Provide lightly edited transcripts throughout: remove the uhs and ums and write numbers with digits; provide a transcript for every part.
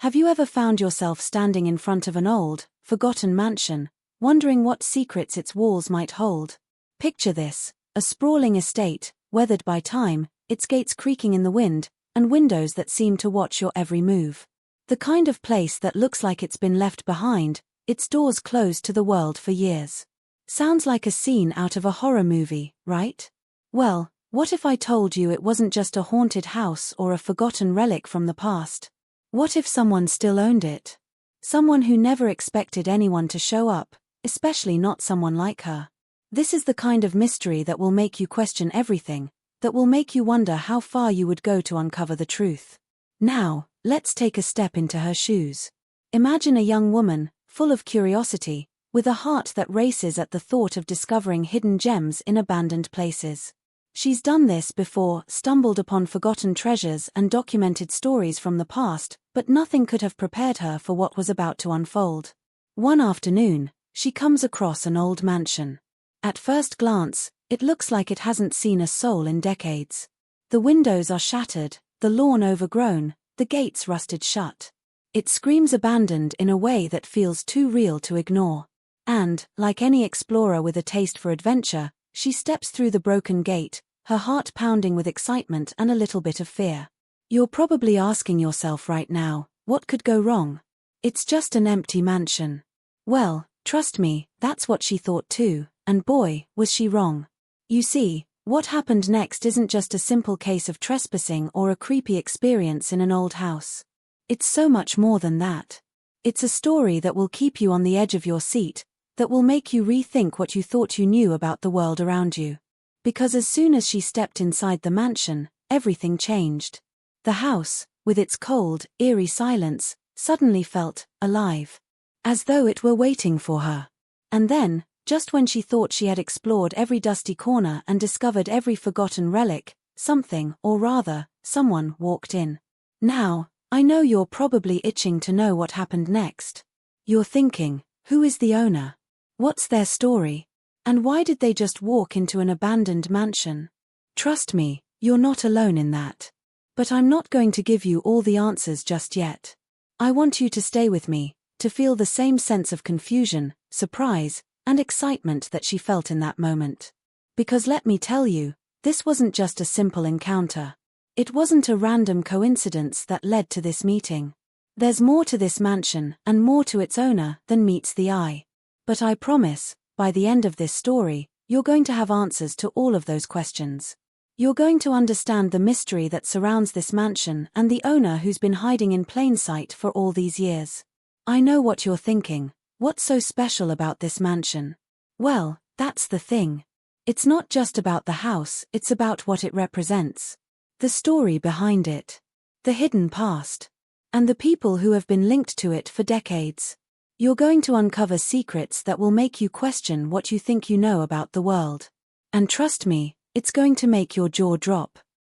Have you ever found yourself standing in front of an old, forgotten mansion, wondering what secrets its walls might hold? Picture this, a sprawling estate, weathered by time, its gates creaking in the wind, and windows that seem to watch your every move. The kind of place that looks like it's been left behind, its doors closed to the world for years. Sounds like a scene out of a horror movie, right? Well, what if I told you it wasn't just a haunted house or a forgotten relic from the past? What if someone still owned it? Someone who never expected anyone to show up, especially not someone like her. This is the kind of mystery that will make you question everything, that will make you wonder how far you would go to uncover the truth. Now, let's take a step into her shoes. Imagine a young woman, full of curiosity, with a heart that races at the thought of discovering hidden gems in abandoned places. She's done this before, stumbled upon forgotten treasures and documented stories from the past, but nothing could have prepared her for what was about to unfold. One afternoon, she comes across an old mansion. At first glance, it looks like it hasn't seen a soul in decades. The windows are shattered, the lawn overgrown, the gates rusted shut. It screams abandoned in a way that feels too real to ignore. And, like any explorer with a taste for adventure, she steps through the broken gate, her heart pounding with excitement and a little bit of fear. You're probably asking yourself right now, what could go wrong? It's just an empty mansion. Well, trust me, that's what she thought too, and boy, was she wrong. You see, what happened next isn't just a simple case of trespassing or a creepy experience in an old house. It's so much more than that. It's a story that will keep you on the edge of your seat, that will make you rethink what you thought you knew about the world around you. Because as soon as she stepped inside the mansion, everything changed. The house, with its cold, eerie silence, suddenly felt alive. As though it were waiting for her. And then, just when she thought she had explored every dusty corner and discovered every forgotten relic, something, or rather, someone walked in. Now, I know you're probably itching to know what happened next. You're thinking, who is the owner? What's their story? And why did they just walk into an abandoned mansion? Trust me, you're not alone in that. But I'm not going to give you all the answers just yet. I want you to stay with me, to feel the same sense of confusion, surprise, and excitement that she felt in that moment. Because let me tell you, this wasn't just a simple encounter. It wasn't a random coincidence that led to this meeting. There's more to this mansion and more to its owner than meets the eye. But I promise, by the end of this story, you're going to have answers to all of those questions. You're going to understand the mystery that surrounds this mansion and the owner who's been hiding in plain sight for all these years. I know what you're thinking. What's so special about this mansion? Well, that's the thing. It's not just about the house, it's about what it represents. The story behind it. The hidden past. And the people who have been linked to it for decades. You're going to uncover secrets that will make you question what you think you know about the world. And trust me, it's going to make your jaw drop.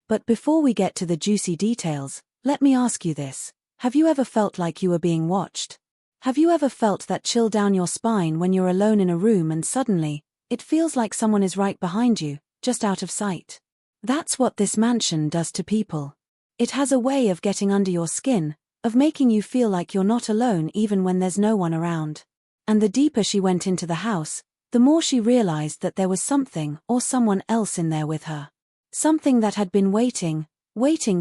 But before we get to the juicy details, let me ask you this. Have you ever felt like you were being watched? Have you ever felt that chill down your spine when you're alone in a room and suddenly, it feels like someone is right behind you, just out of sight? That's what this mansion does to people. It has a way of getting under your skin, of making you feel like you're not alone even when there's no one around. And the deeper she went into the house, the more she realized that there was something or someone else in there with her. Something that had been waiting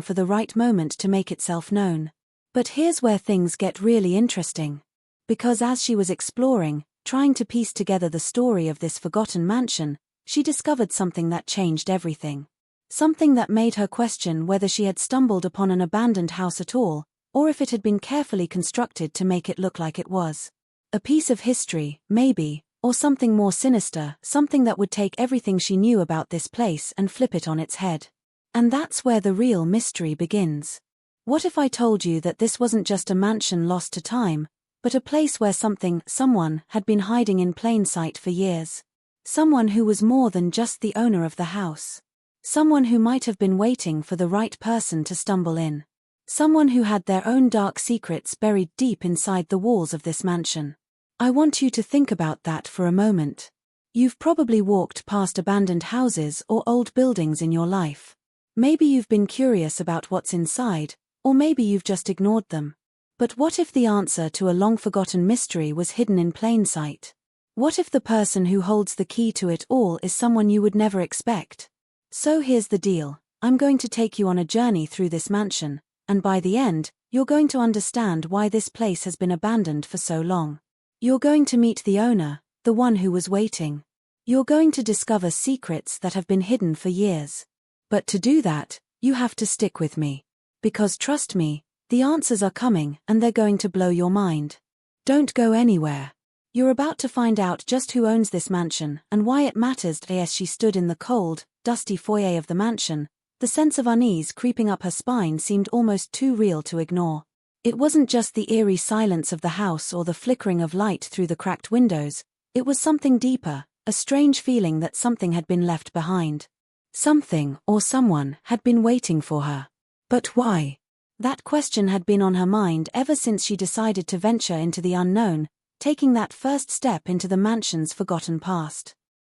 for the right moment to make itself known. But here's where things get really interesting. Because as she was exploring, trying to piece together the story of this forgotten mansion, she discovered something that changed everything. Something that made her question whether she had stumbled upon an abandoned house at all, or if it had been carefully constructed to make it look like it was. A piece of history, maybe, or something more sinister, something that would take everything she knew about this place and flip it on its head. And that's where the real mystery begins. What if I told you that this wasn't just a mansion lost to time, but a place where someone had been hiding in plain sight for years? Someone who was more than just the owner of the house. Someone who might have been waiting for the right person to stumble in. Someone who had their own dark secrets buried deep inside the walls of this mansion. I want you to think about that for a moment. You've probably walked past abandoned houses or old buildings in your life. Maybe you've been curious about what's inside, or maybe you've just ignored them. But what if the answer to a long-forgotten mystery was hidden in plain sight? What if the person who holds the key to it all is someone you would never expect? So here's the deal. I'm going to take you on a journey through this mansion, and by the end, you're going to understand why this place has been abandoned for so long. You're going to meet the owner, the one who was waiting. You're going to discover secrets that have been hidden for years. But to do that, you have to stick with me. Because trust me, the answers are coming and they're going to blow your mind. Don't go anywhere. You're about to find out just who owns this mansion and why it matters. As she stood in the cold, dusty foyer of the mansion, the sense of unease creeping up her spine seemed almost too real to ignore. It wasn't just the eerie silence of the house or the flickering of light through the cracked windows, it was something deeper, a strange feeling that something had been left behind. Something or someone had been waiting for her. But why? That question had been on her mind ever since she decided to venture into the unknown, taking that first step into the mansion's forgotten past.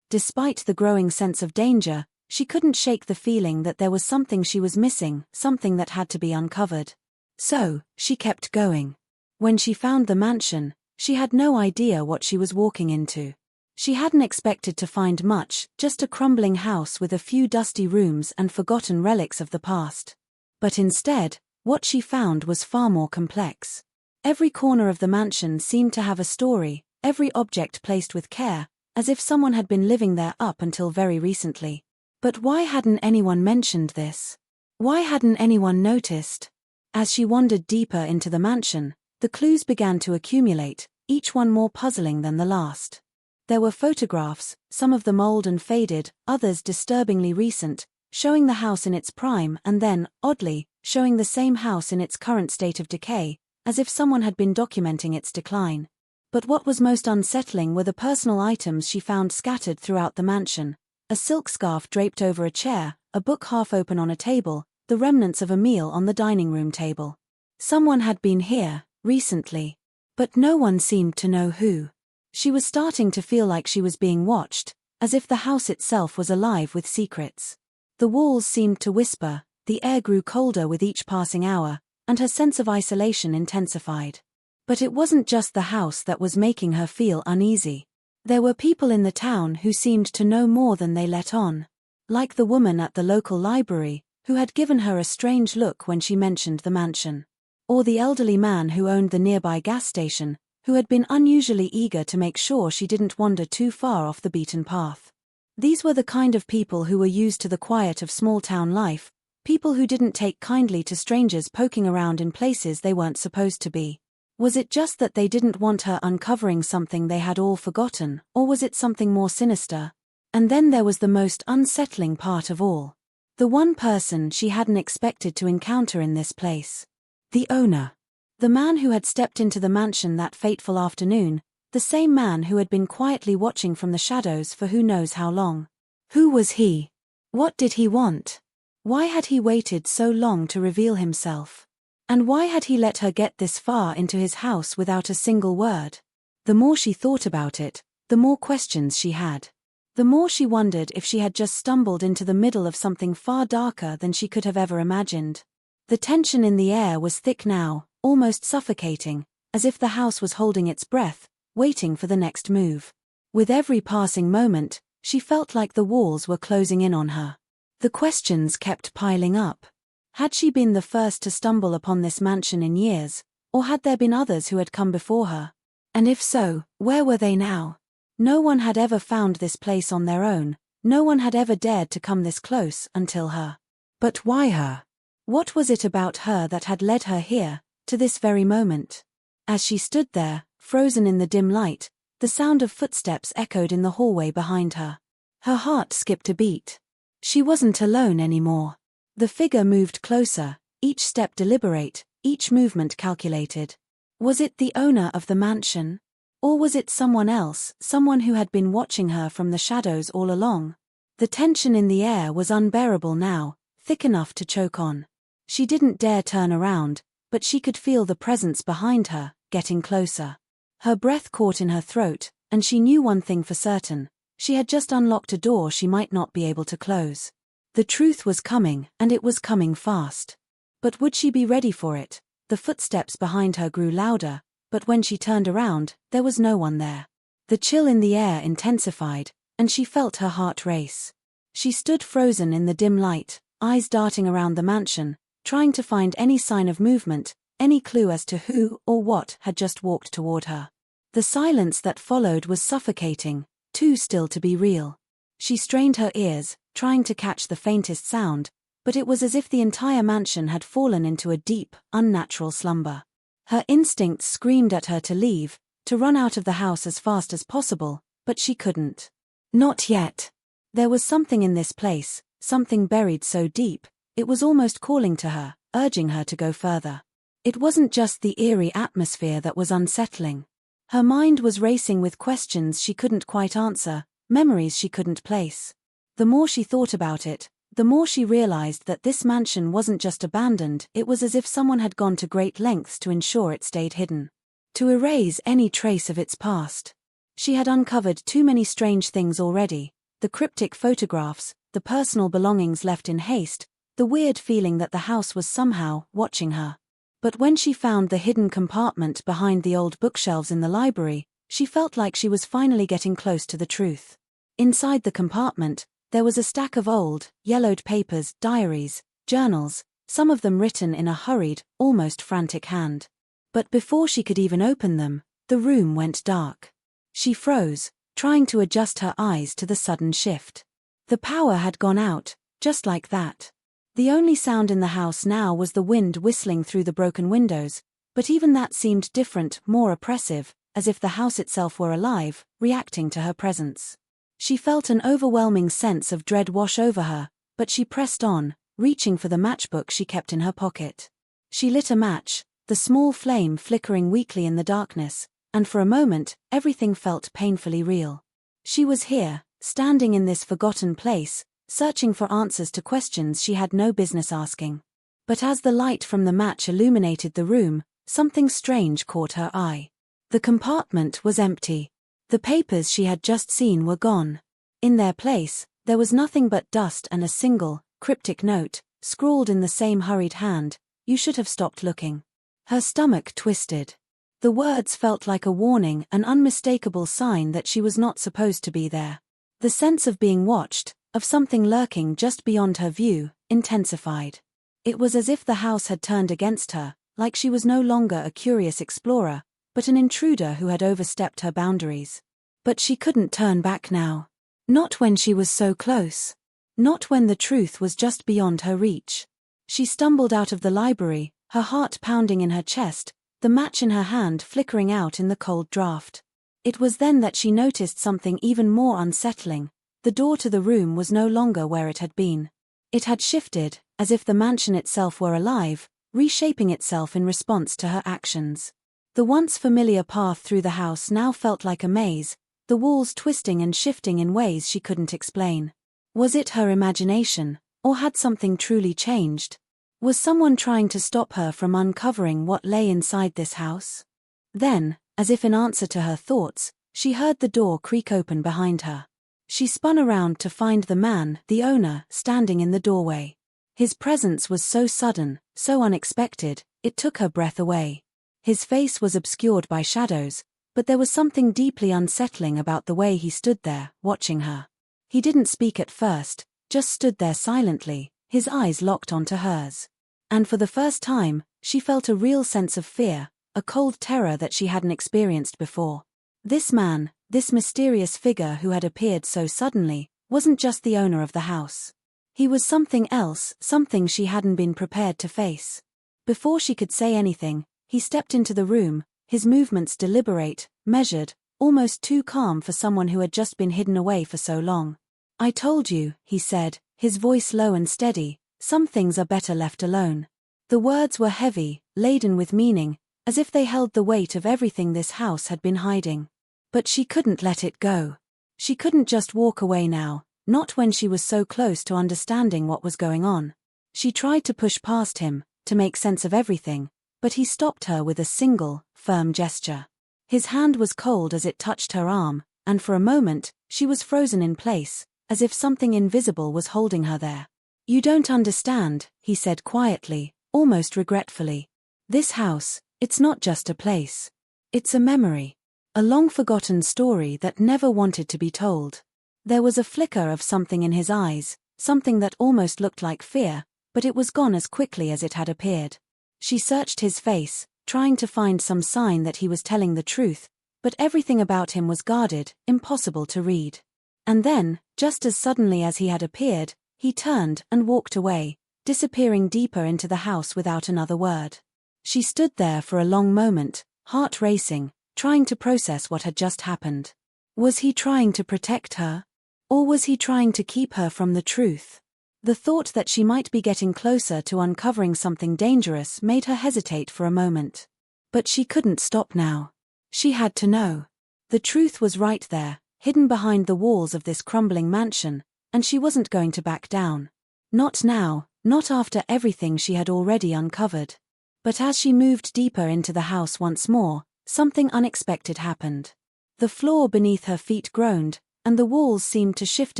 Despite the growing sense of danger, she couldn't shake the feeling that there was something she was missing, something that had to be uncovered. So, she kept going. When she found the mansion, she had no idea what she was walking into. She hadn't expected to find much, just a crumbling house with a few dusty rooms and forgotten relics of the past. But instead, what she found was far more complex. Every corner of the mansion seemed to have a story, every object placed with care, as if someone had been living there up until very recently. But why hadn't anyone mentioned this? Why hadn't anyone noticed? As she wandered deeper into the mansion, the clues began to accumulate, each one more puzzling than the last. There were photographs, some of them old and faded, others disturbingly recent, showing the house in its prime and then, oddly, showing the same house in its current state of decay, as if someone had been documenting its decline. But what was most unsettling were the personal items she found scattered throughout the mansion: a silk scarf draped over a chair, a book half open on a table, the remnants of a meal on the dining room table. Someone had been here, recently. But no one seemed to know who. She was starting to feel like she was being watched, as if the house itself was alive with secrets. The walls seemed to whisper, the air grew colder with each passing hour, and her sense of isolation intensified. But it wasn't just the house that was making her feel uneasy. There were people in the town who seemed to know more than they let on. Like the woman at the local library, who had given her a strange look when she mentioned the mansion. Or the elderly man who owned the nearby gas station, who had been unusually eager to make sure she didn't wander too far off the beaten path. These were the kind of people who were used to the quiet of small-town life, people who didn't take kindly to strangers poking around in places they weren't supposed to be. Was it just that they didn't want her uncovering something they had all forgotten, or was it something more sinister? And then there was the most unsettling part of all. The one person she hadn't expected to encounter in this place. The owner. The man who had stepped into the mansion that fateful afternoon, the same man who had been quietly watching from the shadows for who knows how long. Who was he? What did he want? Why had he waited so long to reveal himself? And why had he let her get this far into his house without a single word? The more she thought about it, the more questions she had. The more she wondered if she had just stumbled into the middle of something far darker than she could have ever imagined. The tension in the air was thick now, almost suffocating, as if the house was holding its breath, waiting for the next move. With every passing moment, she felt like the walls were closing in on her. The questions kept piling up. Had she been the first to stumble upon this mansion in years, or had there been others who had come before her? And if so, where were they now? No one had ever found this place on their own, no one had ever dared to come this close until her. But why her? What was it about her that had led her here, to this very moment? As she stood there, frozen in the dim light, the sound of footsteps echoed in the hallway behind her. Her heart skipped a beat. She wasn't alone anymore. The figure moved closer, each step deliberate, each movement calculated. Was it the owner of the mansion? Or was it someone else, someone who had been watching her from the shadows all along? The tension in the air was unbearable now, thick enough to choke on. She didn't dare turn around, but she could feel the presence behind her, getting closer. Her breath caught in her throat, and she knew one thing for certain: she had just unlocked a door she might not be able to close. The truth was coming, and it was coming fast. But would she be ready for it? the footsteps behind her grew louder, but when she turned around, there was no one there. The chill in the air intensified, and she felt her heart race. She stood frozen in the dim light, eyes darting around the mansion, trying to find any sign of movement, any clue as to who or what had just walked toward her. The silence that followed was suffocating, too still to be real. She strained her ears, trying to catch the faintest sound, but it was as if the entire mansion had fallen into a deep, unnatural slumber. Her instincts screamed at her to leave, to run out of the house as fast as possible, but she couldn't. Not yet. There was something in this place, something buried so deep, it was almost calling to her, urging her to go further. It wasn't just the eerie atmosphere that was unsettling. Her mind was racing with questions she couldn't quite answer, memories she couldn't place. The more she thought about it, the more she realized that this mansion wasn't just abandoned, it was as if someone had gone to great lengths to ensure it stayed hidden. To erase any trace of its past. She had uncovered too many strange things already, the cryptic photographs, the personal belongings left in haste, the weird feeling that the house was somehow watching her. But when she found the hidden compartment behind the old bookshelves in the library, she felt like she was finally getting close to the truth. Inside the compartment, there was a stack of old, yellowed papers, diaries, journals, some of them written in a hurried, almost frantic hand. But before she could even open them, the room went dark. She froze, trying to adjust her eyes to the sudden shift. The power had gone out, just like that. The only sound in the house now was the wind whistling through the broken windows, but even that seemed different, more oppressive, as if the house itself were alive, reacting to her presence. She felt an overwhelming sense of dread wash over her, but she pressed on, reaching for the matchbook she kept in her pocket. She lit a match, the small flame flickering weakly in the darkness, and for a moment, everything felt painfully real. She was here, standing in this forgotten place, searching for answers to questions she had no business asking. But as the light from the match illuminated the room, something strange caught her eye. The compartment was empty. The papers she had just seen were gone. In their place, there was nothing but dust and a single, cryptic note, scrawled in the same hurried hand, "You should have stopped looking." Her stomach twisted. The words felt like a warning, an unmistakable sign that she was not supposed to be there. The sense of being watched, of something lurking just beyond her view, intensified. It was as if the house had turned against her, like she was no longer a curious explorer, but an intruder who had overstepped her boundaries. But she couldn't turn back now. Not when she was so close. Not when the truth was just beyond her reach. She stumbled out of the library, her heart pounding in her chest, the match in her hand flickering out in the cold draft. It was then that she noticed something even more unsettling. The door to the room was no longer where it had been. It had shifted, as if the mansion itself were alive, reshaping itself in response to her actions. The once familiar path through the house now felt like a maze, the walls twisting and shifting in ways she couldn't explain. Was it her imagination, or had something truly changed? Was someone trying to stop her from uncovering what lay inside this house? Then, as if in answer to her thoughts, she heard the door creak open behind her. She spun around to find the man, the owner, standing in the doorway. His presence was so sudden, so unexpected, it took her breath away. His face was obscured by shadows, but there was something deeply unsettling about the way he stood there, watching her. He didn't speak at first, just stood there silently, his eyes locked onto hers. And for the first time, she felt a real sense of fear, a cold terror that she hadn't experienced before. This man, this mysterious figure who had appeared so suddenly, wasn't just the owner of the house. He was something else, something she hadn't been prepared to face. Before she could say anything, he stepped into the room, his movements deliberate, measured, almost too calm for someone who had just been hidden away for so long. "I told you," he said, his voice low and steady, "some things are better left alone." The words were heavy, laden with meaning, as if they held the weight of everything this house had been hiding. But she couldn't let it go. She couldn't just walk away now, not when she was so close to understanding what was going on. She tried to push past him, to make sense of everything, but he stopped her with a single, firm gesture. His hand was cold as it touched her arm, and for a moment, she was frozen in place, as if something invisible was holding her there. "You don't understand," he said quietly, almost regretfully. This house, it's not just a place. It's a memory. A long-forgotten story that never wanted to be told. There was a flicker of something in his eyes, something that almost looked like fear, but it was gone as quickly as it had appeared. She searched his face, trying to find some sign that he was telling the truth, but everything about him was guarded, impossible to read. And then, just as suddenly as he had appeared, he turned and walked away, disappearing deeper into the house without another word. She stood there for a long moment, heart racing, trying to process what had just happened. Was he trying to protect her? Or was he trying to keep her from the truth? The thought that she might be getting closer to uncovering something dangerous made her hesitate for a moment. But she couldn't stop now. She had to know. The truth was right there, hidden behind the walls of this crumbling mansion, and she wasn't going to back down. Not now, not after everything she had already uncovered. But as she moved deeper into the house once more, something unexpected happened. The floor beneath her feet groaned, and the walls seemed to shift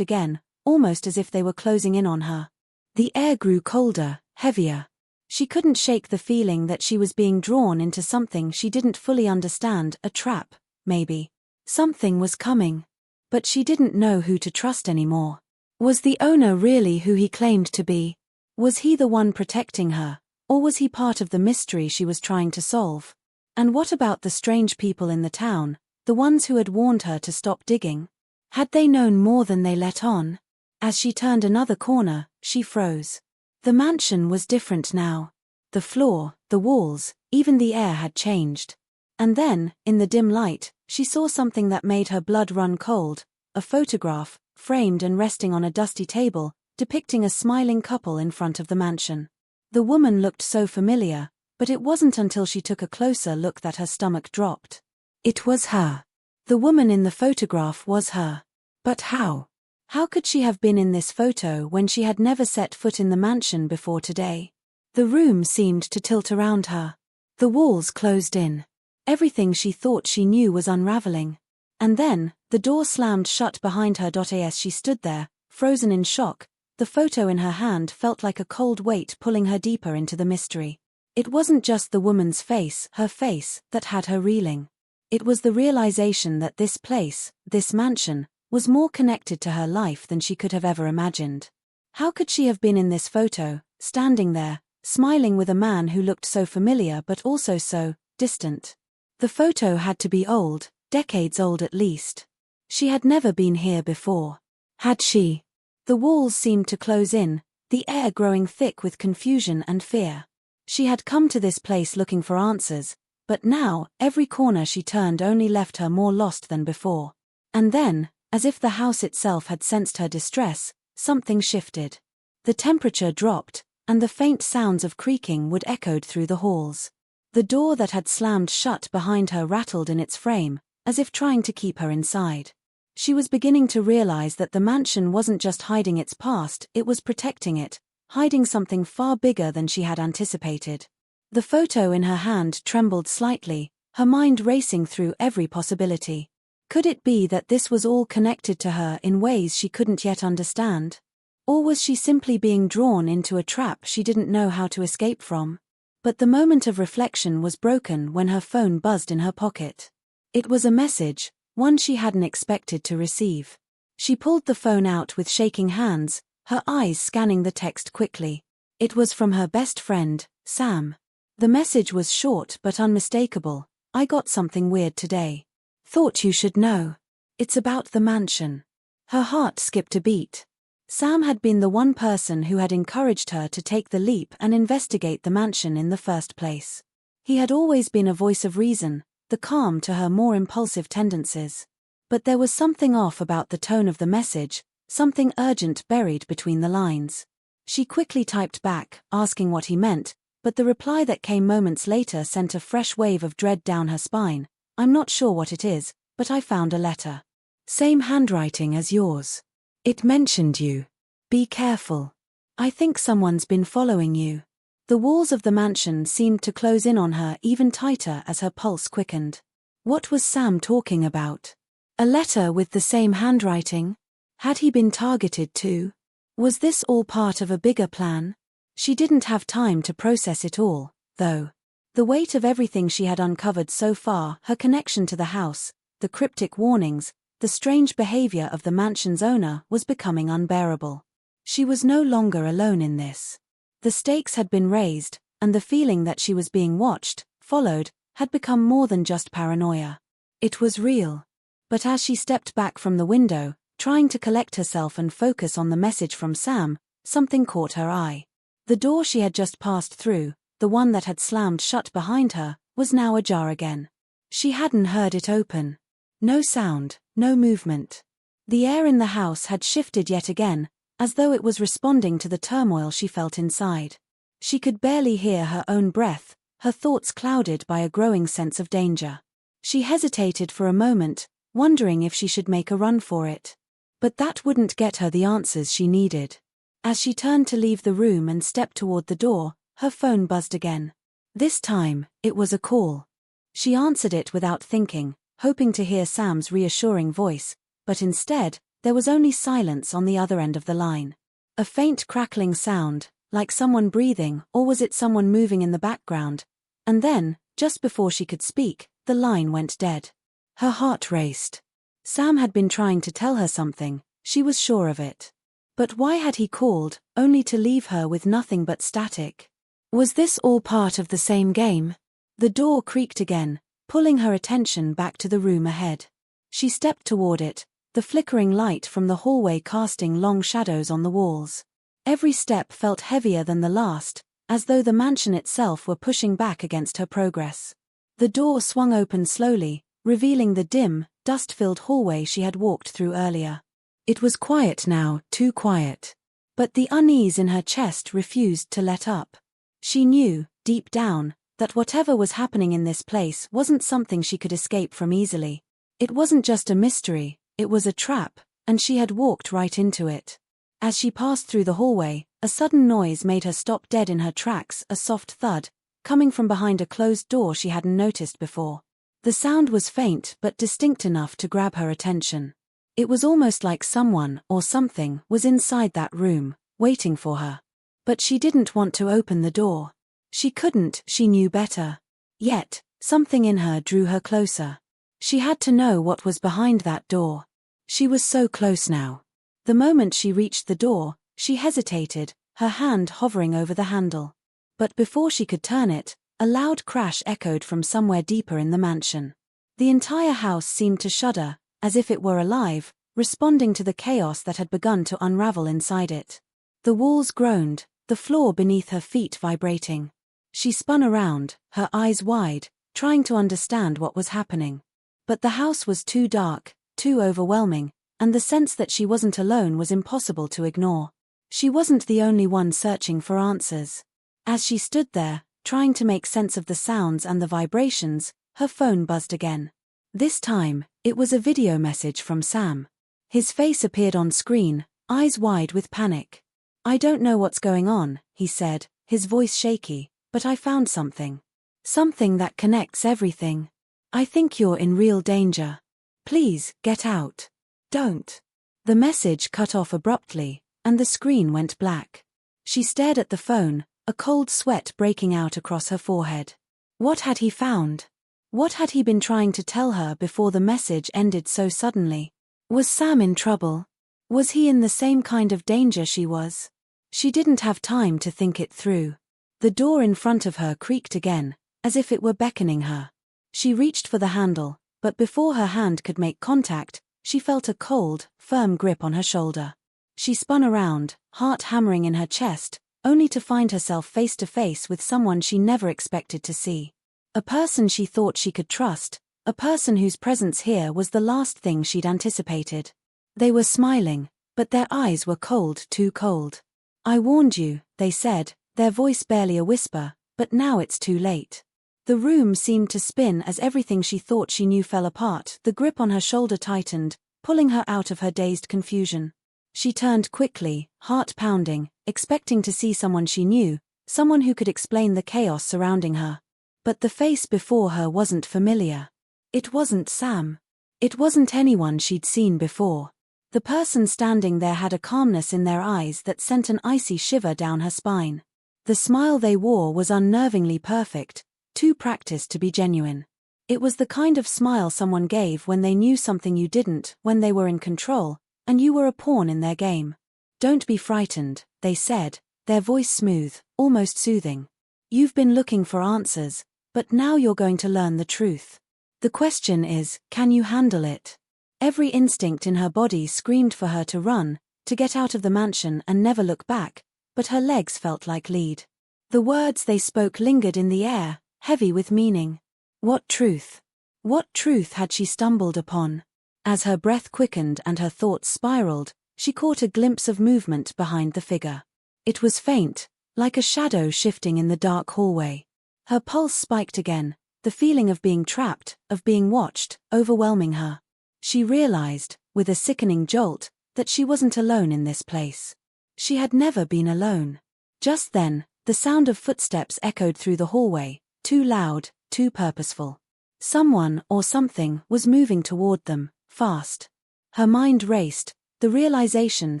again, almost as if they were closing in on her. The air grew colder, heavier. She couldn't shake the feeling that she was being drawn into something she didn't fully understand, a trap, maybe. Something was coming. But she didn't know who to trust anymore. Was the owner really who he claimed to be? Was he the one protecting her, or was he part of the mystery she was trying to solve? And what about the strange people in the town, the ones who had warned her to stop digging? Had they known more than they let on? As she turned another corner, she froze. The mansion was different now. The floor, the walls, even the air had changed. And then, in the dim light, she saw something that made her blood run cold, a photograph, framed and resting on a dusty table, depicting a smiling couple in front of the mansion. The woman looked so familiar, but it wasn't until she took a closer look that her stomach dropped. It was her. The woman in the photograph was her. But how? How could she have been in this photo when she had never set foot in the mansion before today? The room seemed to tilt around her. The walls closed in. Everything she thought she knew was unraveling. And then, the door slammed shut behind her. As she stood there, frozen in shock, the photo in her hand felt like a cold weight pulling her deeper into the mystery. It wasn't just the woman's face, her face, that had her reeling. It was the realization that this place, this mansion, was more connected to her life than she could have ever imagined. How could she have been in this photo, standing there, smiling with a man who looked so familiar but also so distant? The photo had to be old, decades old at least. She had never been here before. Had she? The walls seemed to close in, the air growing thick with confusion and fear. She had come to this place looking for answers, but now, every corner she turned only left her more lost than before. And then, as if the house itself had sensed her distress, something shifted. The temperature dropped, and the faint sounds of creaking would echoed through the halls. The door that had slammed shut behind her rattled in its frame, as if trying to keep her inside. She was beginning to realize that the mansion wasn't just hiding its past, it was protecting it, hiding something far bigger than she had anticipated. The photo in her hand trembled slightly, her mind racing through every possibility. Could it be that this was all connected to her in ways she couldn't yet understand? Or was she simply being drawn into a trap she didn't know how to escape from? But the moment of reflection was broken when her phone buzzed in her pocket. It was a message, one she hadn't expected to receive. She pulled the phone out with shaking hands, her eyes scanning the text quickly. It was from her best friend, Sam. The message was short but unmistakable. I got something weird today. Thought you should know. It's about the mansion. Her heart skipped a beat. Sam had been the one person who had encouraged her to take the leap and investigate the mansion in the first place. He had always been a voice of reason, the calm to her more impulsive tendencies. But there was something off about the tone of the message, something urgent buried between the lines. She quickly typed back, asking what he meant, but the reply that came moments later sent a fresh wave of dread down her spine. I'm not sure what it is, but I found a letter. Same handwriting as yours. It mentioned you. Be careful. I think someone's been following you. The walls of the mansion seemed to close in on her even tighter as her pulse quickened. What was Sam talking about? A letter with the same handwriting? Had he been targeted too? Was this all part of a bigger plan? She didn't have time to process it all, though. The weight of everything she had uncovered so far, her connection to the house, the cryptic warnings, the strange behavior of the mansion's owner, was becoming unbearable. She was no longer alone in this. The stakes had been raised, and the feeling that she was being watched, followed, had become more than just paranoia. It was real. But as she stepped back from the window, trying to collect herself and focus on the message from Sam, something caught her eye. The door she had just passed through, the one that had slammed shut behind her, was now ajar again. She hadn't heard it open. No sound, no movement. The air in the house had shifted yet again, as though it was responding to the turmoil she felt inside. She could barely hear her own breath, her thoughts clouded by a growing sense of danger. She hesitated for a moment, wondering if she should make a run for it. But that wouldn't get her the answers she needed. As she turned to leave the room and stepped toward the door, her phone buzzed again. This time, it was a call. She answered it without thinking, hoping to hear Sam's reassuring voice, but instead, there was only silence on the other end of the line. A faint crackling sound, like someone breathing, or was it someone moving in the background? And then, just before she could speak, the line went dead. Her heart raced. Sam had been trying to tell her something, she was sure of it. But why had he called, only to leave her with nothing but static? Was this all part of the same game? The door creaked again, pulling her attention back to the room ahead. She stepped toward it, the flickering light from the hallway casting long shadows on the walls. Every step felt heavier than the last, as though the mansion itself were pushing back against her progress. The door swung open slowly, revealing the dim, dust-filled hallway she had walked through earlier. It was quiet now, too quiet. But the unease in her chest refused to let up. She knew, deep down, that whatever was happening in this place wasn't something she could escape from easily. It wasn't just a mystery, it was a trap, and she had walked right into it. As she passed through the hallway, a sudden noise made her stop dead in her tracks, a soft thud, coming from behind a closed door she hadn't noticed before. The sound was faint but distinct enough to grab her attention. It was almost like someone, or something, was inside that room, waiting for her. But she didn't want to open the door. She couldn't, she knew better. Yet, something in her drew her closer. She had to know what was behind that door. She was so close now. The moment she reached the door, she hesitated, her hand hovering over the handle. But before she could turn it, a loud crash echoed from somewhere deeper in the mansion. The entire house seemed to shudder, as if it were alive, responding to the chaos that had begun to unravel inside it. The walls groaned, the floor beneath her feet vibrating. She spun around, her eyes wide, trying to understand what was happening. But the house was too dark, too overwhelming, and the sense that she wasn't alone was impossible to ignore. She wasn't the only one searching for answers. As she stood there, trying to make sense of the sounds and the vibrations, her phone buzzed again. This time, it was a video message from Sam. His face appeared on screen, eyes wide with panic. "I don't know what's going on," he said, his voice shaky, "but I found something. Something that connects everything. I think you're in real danger. Please, get out. Don't." The message cut off abruptly, and the screen went black. She stared at the phone, a cold sweat breaking out across her forehead. What had he found? What had he been trying to tell her before the message ended so suddenly? Was Sam in trouble? Was he in the same kind of danger she was? She didn't have time to think it through. The door in front of her creaked again, as if it were beckoning her. She reached for the handle, but before her hand could make contact, she felt a cold, firm grip on her shoulder. She spun around, heart hammering in her chest, only to find herself face to face with someone she never expected to see. A person she thought she could trust, a person whose presence here was the last thing she'd anticipated. They were smiling, but their eyes were cold, too cold. "I warned you," they said, their voice barely a whisper, but now it's too late. The room seemed to spin as everything she thought she knew fell apart. The grip on her shoulder tightened, pulling her out of her dazed confusion. She turned quickly, heart pounding, expecting to see someone she knew, someone who could explain the chaos surrounding her. But the face before her wasn't familiar. It wasn't Sam. It wasn't anyone she'd seen before. The person standing there had a calmness in their eyes that sent an icy shiver down her spine. The smile they wore was unnervingly perfect, too practiced to be genuine. It was the kind of smile someone gave when they knew something you didn't, when they were in control, and you were a pawn in their game. "Don't be frightened," they said, their voice smooth, almost soothing. "You've been looking for answers, but now you're going to learn the truth. The question is, can you handle it?" Every instinct in her body screamed for her to run, to get out of the mansion and never look back, but her legs felt like lead. The words they spoke lingered in the air, heavy with meaning. What truth? What truth had she stumbled upon? As her breath quickened and her thoughts spiraled, she caught a glimpse of movement behind the figure. It was faint, like a shadow shifting in the dark hallway. Her pulse spiked again, the feeling of being trapped, of being watched, overwhelming her. She realized, with a sickening jolt, that she wasn't alone in this place. She had never been alone. Just then, the sound of footsteps echoed through the hallway, too loud, too purposeful. Someone, or something, was moving toward them, fast. Her mind raced, the realization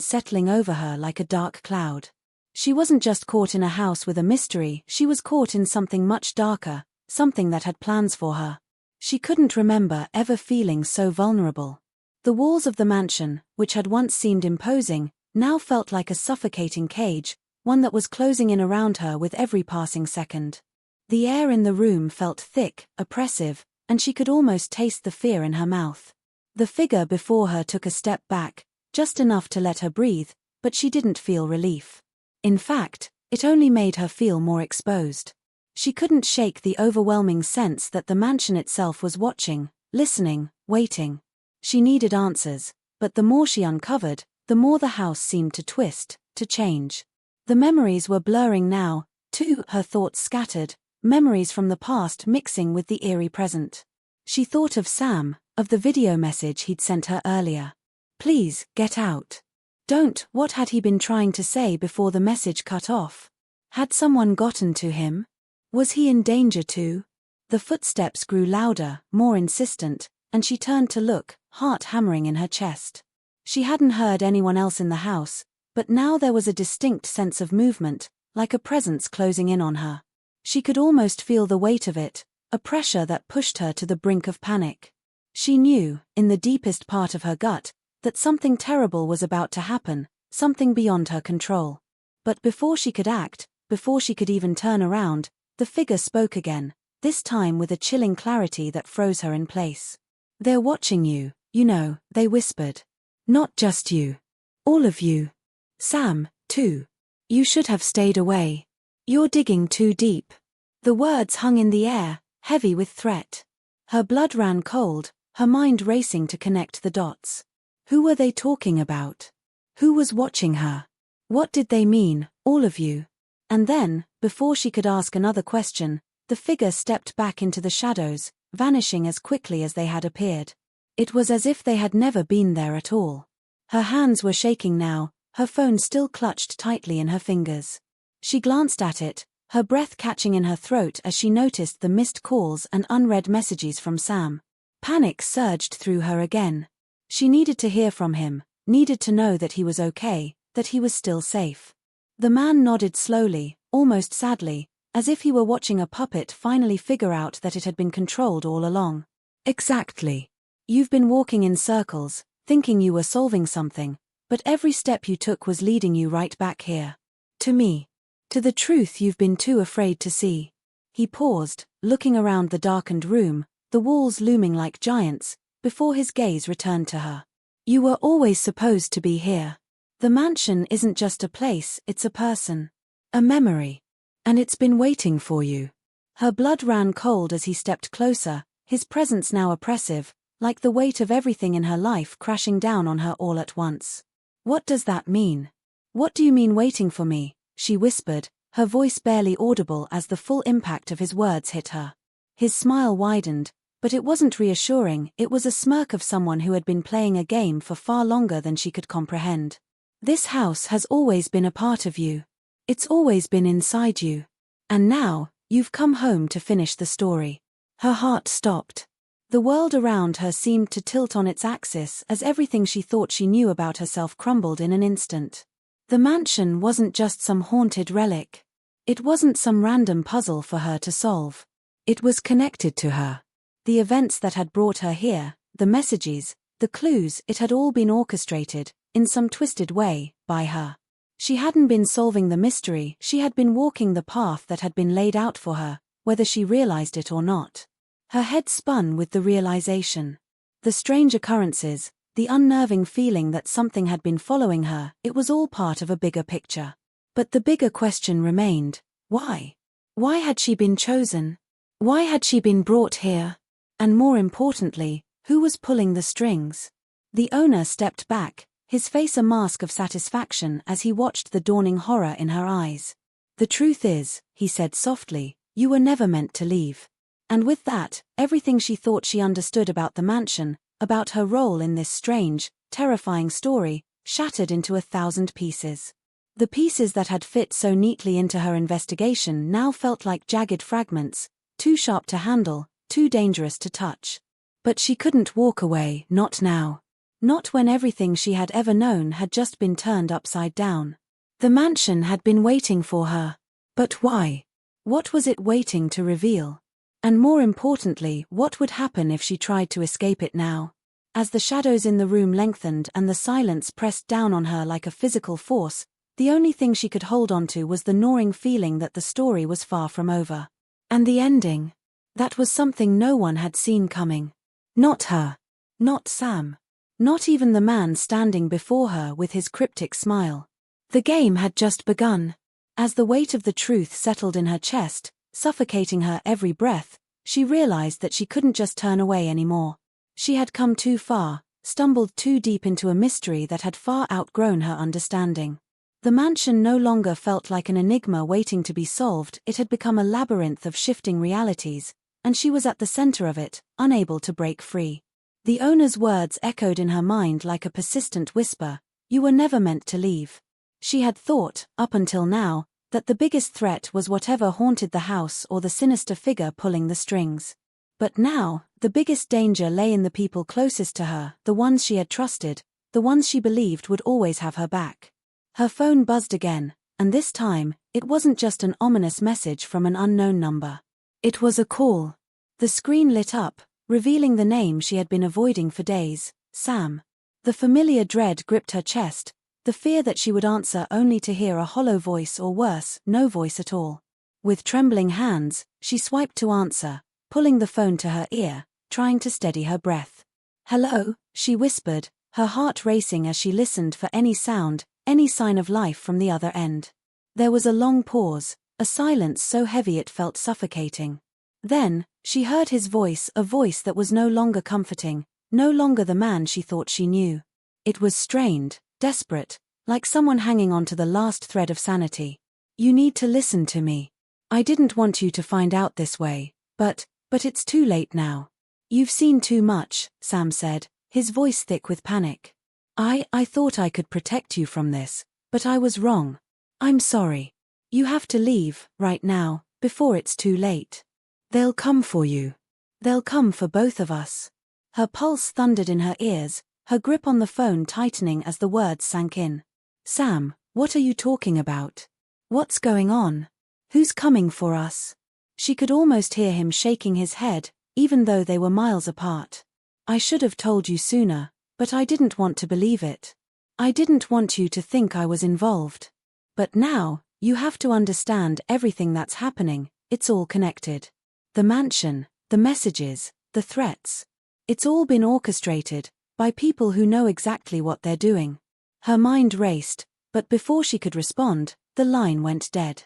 settling over her like a dark cloud. She wasn't just caught in a house with a mystery, she was caught in something much darker, something that had plans for her. She couldn't remember ever feeling so vulnerable. The walls of the mansion, which had once seemed imposing, now felt like a suffocating cage, one that was closing in around her with every passing second. The air in the room felt thick, oppressive, and she could almost taste the fear in her mouth. The figure before her took a step back, just enough to let her breathe, but she didn't feel relief. In fact, it only made her feel more exposed. She couldn't shake the overwhelming sense that the mansion itself was watching, listening, waiting. She needed answers, but the more she uncovered, the more the house seemed to twist, to change. The memories were blurring now, too, her thoughts scattered, memories from the past mixing with the eerie present. She thought of Sam, of the video message he'd sent her earlier. "Please, get out." Don't, what had he been trying to say before the message cut off? Had someone gotten to him? Was he in danger too? The footsteps grew louder, more insistent, and she turned to look, heart hammering in her chest. She hadn't heard anyone else in the house, but now there was a distinct sense of movement, like a presence closing in on her. She could almost feel the weight of it, a pressure that pushed her to the brink of panic. She knew, in the deepest part of her gut, that something terrible was about to happen, something beyond her control. But before she could act, before she could even turn around, the figure spoke again, this time with a chilling clarity that froze her in place. "They're watching you, you know," they whispered. "Not just you. All of you. Sam, too. You should have stayed away. You're digging too deep." The words hung in the air, heavy with threat. Her blood ran cold, her mind racing to connect the dots. Who were they talking about? Who was watching her? What did they mean, all of you? And then, before she could ask another question, the figure stepped back into the shadows, vanishing as quickly as they had appeared. It was as if they had never been there at all. Her hands were shaking now, her phone still clutched tightly in her fingers. She glanced at it, her breath catching in her throat as she noticed the missed calls and unread messages from Sam. Panic surged through her again. She needed to hear from him, needed to know that he was okay, that he was still safe. The man nodded slowly, almost sadly, as if he were watching a puppet finally figure out that it had been controlled all along. "Exactly. You've been walking in circles, thinking you were solving something, but every step you took was leading you right back here. To me. To the truth you've been too afraid to see." He paused, looking around the darkened room, the walls looming like giants, before his gaze returned to her. "You were always supposed to be here. The mansion isn't just a place, it's a person. A memory. And it's been waiting for you." Her blood ran cold as he stepped closer, his presence now oppressive, like the weight of everything in her life crashing down on her all at once. "What does that mean? What do you mean waiting for me?" she whispered, her voice barely audible as the full impact of his words hit her. His smile widened, but it wasn't reassuring, it was a smirk of someone who had been playing a game for far longer than she could comprehend. "This house has always been a part of you. It's always been inside you. And now, you've come home to finish the story." Her heart stopped. The world around her seemed to tilt on its axis as everything she thought she knew about herself crumbled in an instant. The mansion wasn't just some haunted relic. It wasn't some random puzzle for her to solve. It was connected to her. The events that had brought her here, the messages, the clues, it had all been orchestrated, in some twisted way, by her. She hadn't been solving the mystery, she had been walking the path that had been laid out for her, whether she realized it or not. Her head spun with the realization. The strange occurrences, the unnerving feeling that something had been following her, it was all part of a bigger picture. But the bigger question remained, why? Why had she been chosen? Why had she been brought here? And more importantly, who was pulling the strings? The owner stepped back, his face a mask of satisfaction as he watched the dawning horror in her eyes. The truth is, he said softly, you were never meant to leave. And with that, everything she thought she understood about the mansion, about her role in this strange, terrifying story, shattered into 1,000 pieces. The pieces that had fit so neatly into her investigation now felt like jagged fragments, too sharp to handle, too dangerous to touch. But she couldn't walk away, not now. Not when everything she had ever known had just been turned upside down. The mansion had been waiting for her. But why? What was it waiting to reveal? And more importantly, what would happen if she tried to escape it now? As the shadows in the room lengthened and the silence pressed down on her like a physical force, the only thing she could hold on to was the gnawing feeling that the story was far from over. And the ending? That was something no one had seen coming. Not her. Not Sam. Not even the man standing before her with his cryptic smile. The game had just begun. As the weight of the truth settled in her chest, suffocating her every breath, she realized that she couldn't just turn away anymore. She had come too far, stumbled too deep into a mystery that had far outgrown her understanding. The mansion no longer felt like an enigma waiting to be solved, it had become a labyrinth of shifting realities, and she was at the center of it, unable to break free. The owner's words echoed in her mind like a persistent whisper, you were never meant to leave. She had thought, up until now, that the biggest threat was whatever haunted the house or the sinister figure pulling the strings. But now, the biggest danger lay in the people closest to her, the ones she had trusted, the ones she believed would always have her back. Her phone buzzed again, and this time, it wasn't just an ominous message from an unknown number. It was a call. The screen lit up, revealing the name she had been avoiding for days, Sam. The familiar dread gripped her chest, the fear that she would answer only to hear a hollow voice or worse, no voice at all. With trembling hands, she swiped to answer, pulling the phone to her ear, trying to steady her breath. Hello, she whispered, her heart racing as she listened for any sound, any sign of life from the other end. There was a long pause, a silence so heavy it felt suffocating. Then, she heard his voice, a voice that was no longer comforting, no longer the man she thought she knew. It was strained, desperate, like someone hanging on to the last thread of sanity. You need to listen to me. I didn't want you to find out this way, but it's too late now. You've seen too much, Sam said, his voice thick with panic. I thought I could protect you from this, but I was wrong. I'm sorry. You have to leave, right now, before it's too late. They'll come for you. They'll come for both of us. Her pulse thundered in her ears, her grip on the phone tightening as the words sank in. Sam, what are you talking about? What's going on? Who's coming for us? She could almost hear him shaking his head, even though they were miles apart. I should have told you sooner, but I didn't want to believe it. I didn't want you to think I was involved. But now, you have to understand everything that's happening, it's all connected. The mansion, the messages, the threats. It's all been orchestrated, by people who know exactly what they're doing. Her mind raced, but before she could respond, the line went dead.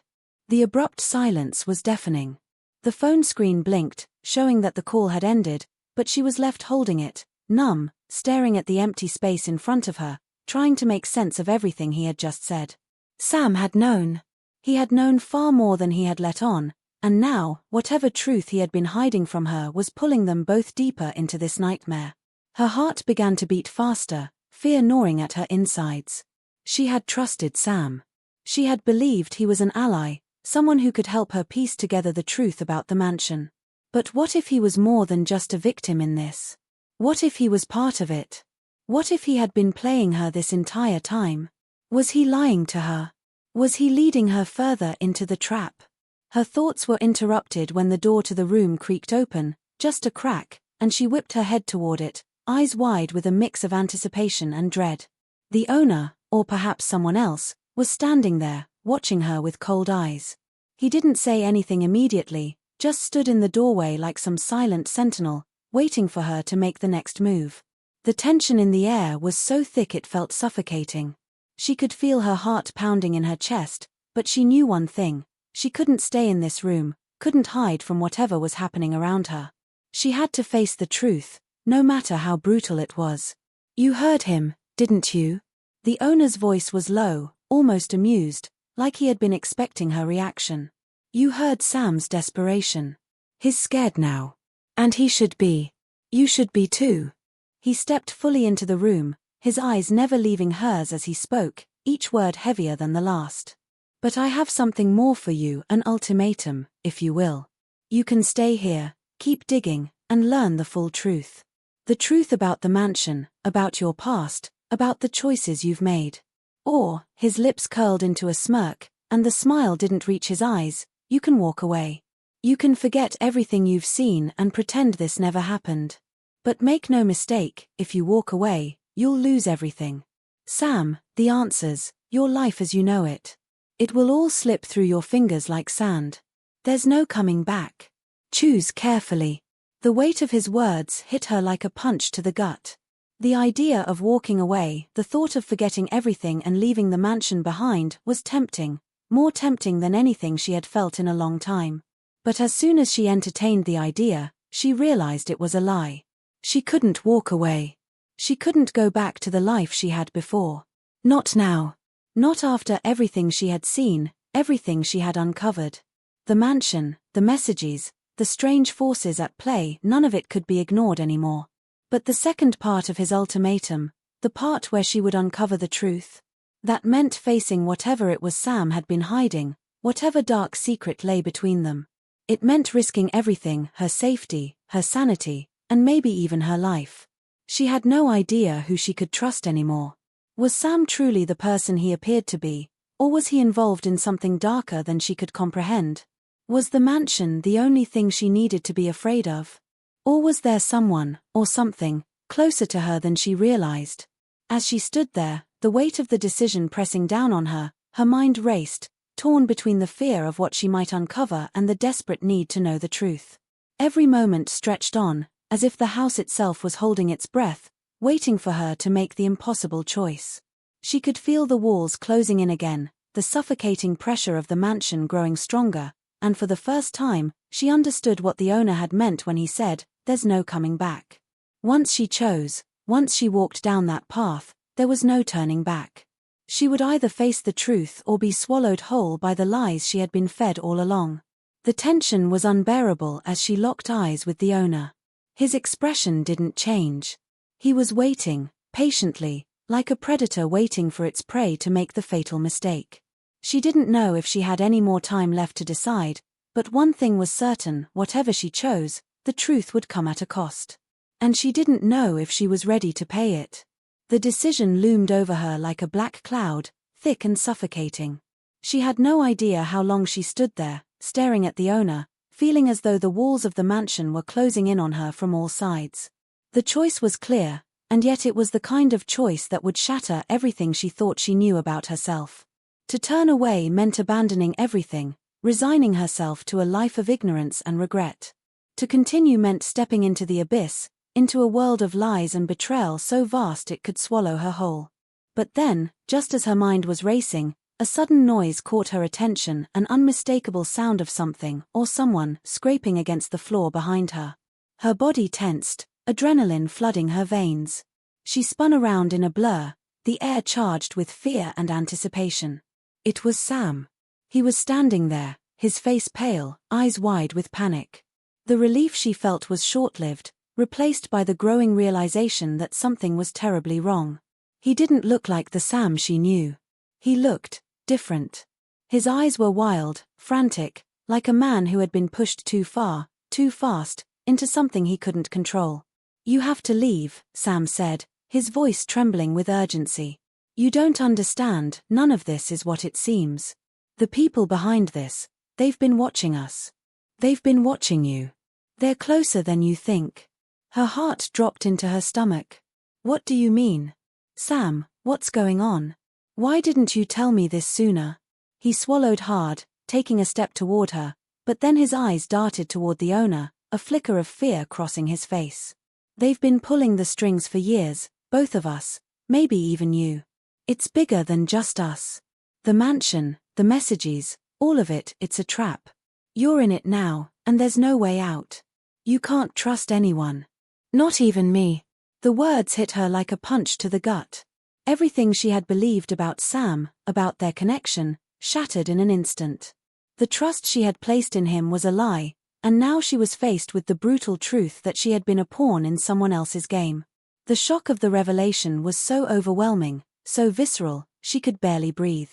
The abrupt silence was deafening. The phone screen blinked, showing that the call had ended, but she was left holding it, numb, staring at the empty space in front of her, trying to make sense of everything he had just said. Sam had known. He had known far more than he had let on, and now, whatever truth he had been hiding from her was pulling them both deeper into this nightmare. Her heart began to beat faster, fear gnawing at her insides. She had trusted Sam. She had believed he was an ally, someone who could help her piece together the truth about the mansion. But what if he was more than just a victim in this? What if he was part of it? What if he had been playing her this entire time? Was he lying to her? Was he leading her further into the trap? Her thoughts were interrupted when the door to the room creaked open, just a crack, and she whipped her head toward it, eyes wide with a mix of anticipation and dread. The owner, or perhaps someone else, was standing there, watching her with cold eyes. He didn't say anything immediately, just stood in the doorway like some silent sentinel, waiting for her to make the next move. The tension in the air was so thick it felt suffocating. She could feel her heart pounding in her chest, but she knew one thing: she couldn't stay in this room, couldn't hide from whatever was happening around her. She had to face the truth, no matter how brutal it was. "You heard him, didn't you?" The owner's voice was low, almost amused, like he had been expecting her reaction. "You heard Sam's desperation. He's scared now. And he should be. You should be too." He stepped fully into the room, his eyes never leaving hers as he spoke, each word heavier than the last. "But I have something more for you, an ultimatum, if you will. You can stay here, keep digging, and learn the full truth. The truth about the mansion, about your past, about the choices you've made. Or," his lips curled into a smirk, and the smile didn't reach his eyes, "you can walk away. You can forget everything you've seen and pretend this never happened. But make no mistake, if you walk away, you'll lose everything. Sam, the answers, your life as you know it. It will all slip through your fingers like sand. There's no coming back. Choose carefully." The weight of his words hit her like a punch to the gut. The idea of walking away, the thought of forgetting everything and leaving the mansion behind, was tempting, more tempting than anything she had felt in a long time. But as soon as she entertained the idea, she realized it was a lie. She couldn't walk away. She couldn't go back to the life she had before. Not now. Not after everything she had seen, everything she had uncovered. The mansion, the messages, the strange forces at play, none of it could be ignored anymore. But the second part of his ultimatum, the part where she would uncover the truth, that meant facing whatever it was Sam had been hiding, whatever dark secret lay between them. It meant risking everything, her safety, her sanity, and maybe even her life. She had no idea who she could trust anymore. Was Sam truly the person he appeared to be, or was he involved in something darker than she could comprehend? Was the mansion the only thing she needed to be afraid of? Or was there someone, or something, closer to her than she realized? As she stood there, the weight of the decision pressing down on her, her mind raced, torn between the fear of what she might uncover and the desperate need to know the truth. Every moment stretched on, as if the house itself was holding its breath, waiting for her to make the impossible choice. She could feel the walls closing in again, the suffocating pressure of the mansion growing stronger, and for the first time, she understood what the owner had meant when he said, "There's no coming back." Once she chose, once she walked down that path, there was no turning back. She would either face the truth or be swallowed whole by the lies she had been fed all along. The tension was unbearable as she locked eyes with the owner. His expression didn't change. He was waiting, patiently, like a predator waiting for its prey to make the fatal mistake. She didn't know if she had any more time left to decide, but one thing was certain: whatever she chose, the truth would come at a cost. And she didn't know if she was ready to pay it. The decision loomed over her like a black cloud, thick and suffocating. She had no idea how long she stood there, staring at the owner, feeling as though the walls of the mansion were closing in on her from all sides. The choice was clear, and yet it was the kind of choice that would shatter everything she thought she knew about herself. To turn away meant abandoning everything, resigning herself to a life of ignorance and regret. To continue meant stepping into the abyss, into a world of lies and betrayal so vast it could swallow her whole. But then, just as her mind was racing, a sudden noise caught her attention, an unmistakable sound of something, or someone, scraping against the floor behind her. Her body tensed, adrenaline flooding her veins. She spun around in a blur, the air charged with fear and anticipation. It was Sam. He was standing there, his face pale, eyes wide with panic. The relief she felt was short-lived, replaced by the growing realization that something was terribly wrong. He didn't look like the Sam she knew. He looked different. His eyes were wild, frantic, like a man who had been pushed too far, too fast, into something he couldn't control. "You have to leave," Sam said, his voice trembling with urgency. "You don't understand, none of this is what it seems. The people behind this, They've been watching us. They've been watching you. They're closer than you think. Her heart dropped into her stomach. What do you mean? Sam, what's going on? Why didn't you tell me this sooner? He swallowed hard, taking a step toward her, but then his eyes darted toward the owner, a flicker of fear crossing his face. They've been pulling the strings for years, both of us, maybe even you. It's bigger than just us. The mansion, the messages, all of it, it's a trap. You're in it now, and there's no way out. You can't trust anyone. Not even me. The words hit her like a punch to the gut. Everything she had believed about Sam, about their connection, shattered in an instant. The trust she had placed in him was a lie, and now she was faced with the brutal truth that she had been a pawn in someone else's game. The shock of the revelation was so overwhelming, so visceral, she could barely breathe.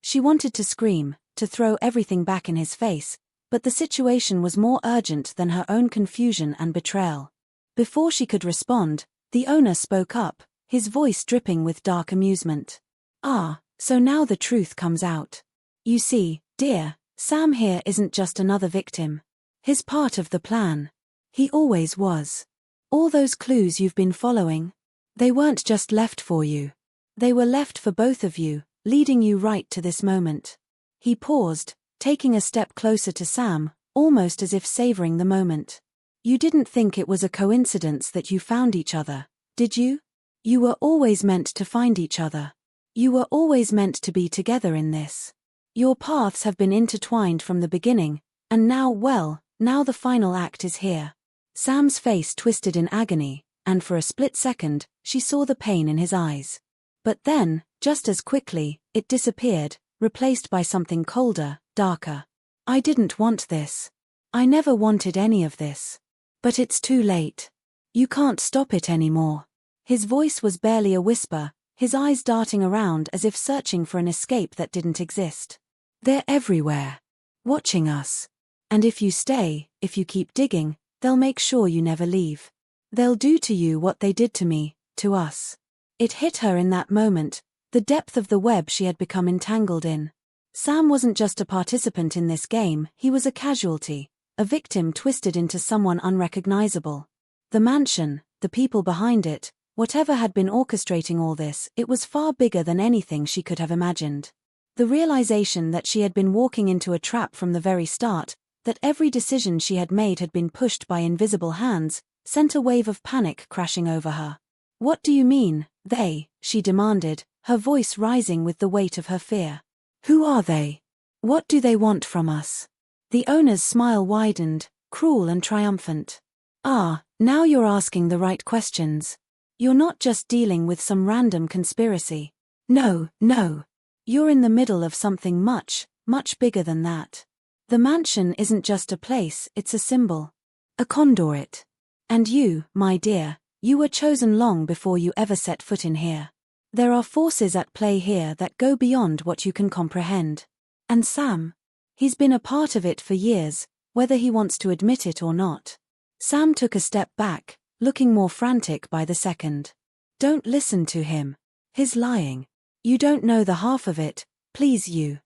She wanted to scream, to throw everything back in his face, but the situation was more urgent than her own confusion and betrayal. Before she could respond, the owner spoke up, his voice dripping with dark amusement. Ah, so now the truth comes out. You see, dear, Sam here isn't just another victim. He's part of the plan. He always was. All those clues you've been following, they weren't just left for you. They were left for both of you, leading you right to this moment. He paused, taking a step closer to Sam, almost as if savoring the moment. You didn't think it was a coincidence that you found each other, did you? You were always meant to find each other. You were always meant to be together in this. Your paths have been intertwined from the beginning, and now, well, now the final act is here. Sam's face twisted in agony, and for a split second, she saw the pain in his eyes. But then, just as quickly, it disappeared, replaced by something colder, darker. I didn't want this. I never wanted any of this. But it's too late. You can't stop it anymore. His voice was barely a whisper, his eyes darting around as if searching for an escape that didn't exist. They're everywhere. Watching us. And if you stay, if you keep digging, they'll make sure you never leave. They'll do to you what they did to me, to us. It hit her in that moment, the depth of the web she had become entangled in. Sam wasn't just a participant in this game, he was a casualty, a victim twisted into someone unrecognizable. The mansion, the people behind it, whatever had been orchestrating all this, it was far bigger than anything she could have imagined. The realization that she had been walking into a trap from the very start, that every decision she had made had been pushed by invisible hands, sent a wave of panic crashing over her. What do you mean, they? She demanded, her voice rising with the weight of her fear. Who are they? What do they want from us? The owner's smile widened, cruel and triumphant. Ah, now you're asking the right questions. You're not just dealing with some random conspiracy. No, no. You're in the middle of something much, much bigger than that. The mansion isn't just a place, it's a symbol. A conduit. And you, my dear, you were chosen long before you ever set foot in here. There are forces at play here that go beyond what you can comprehend. And Sam? He's been a part of it for years, whether he wants to admit it or not. Sam took a step back, looking more frantic by the second. Don't listen to him. He's lying. You don't know the half of it, please you.